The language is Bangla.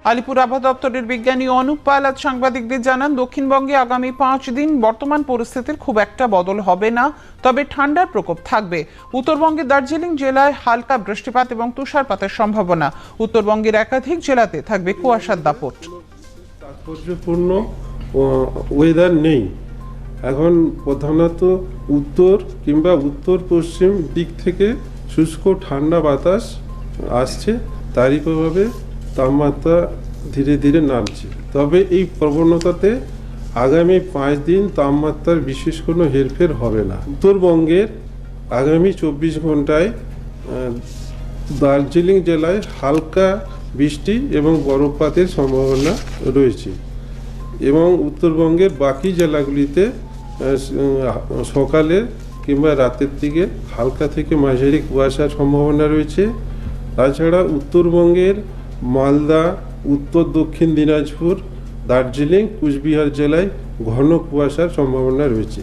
আলিপুর আবহাওয়া দপ্তরের বিজ্ঞানী অনুপ পাল আজ সাংবাদিকদের জানান, দক্ষিণবঙ্গে আগামী 5 দিন বর্তমান পরিস্থিতির খুব একটা বদল হবে না, তবে ঠান্ডার প্রকোপ থাকবে। উত্তরবঙ্গের দার্জিলিং জেলায় হালকা বৃষ্টিপাত এবং তুষারপাতের সম্ভাবনা। উত্তরবঙ্গের একাধিক জেলাতে থাকবে কুয়াশার দাপট। তাৎপর্যপূর্ণ ওয়েদার নেই এখন, প্রধানত উত্তর কিংবা উত্তর পশ্চিম দিক থেকে শুষ্ক ঠান্ডা বাতাস আসছে, তারই প্রভাবে তাপমাত্রা ধীরে ধীরে নামছে। তবে এই প্রবণতাতে আগামী 5 দিন তাপমাত্রার বিশেষ কোনো হেরফের হবে না। উত্তরবঙ্গের আগামী 24 ঘন্টায় দার্জিলিং জেলায় হালকা বৃষ্টি এবং বরফপাতের সম্ভাবনা রয়েছে এবং উত্তরবঙ্গের বাকি জেলাগুলিতে সকালে কিংবা রাতের দিকে হালকা থেকে মাঝারি কুয়াশার সম্ভাবনা রয়েছে। তাছাড়া উত্তরবঙ্গের মালদা, উত্তর দক্ষিণ দিনাজপুর, দার্জিলিং, কুচবিহার জেলায় ঘন কুয়াশার সম্ভাবনা রয়েছে।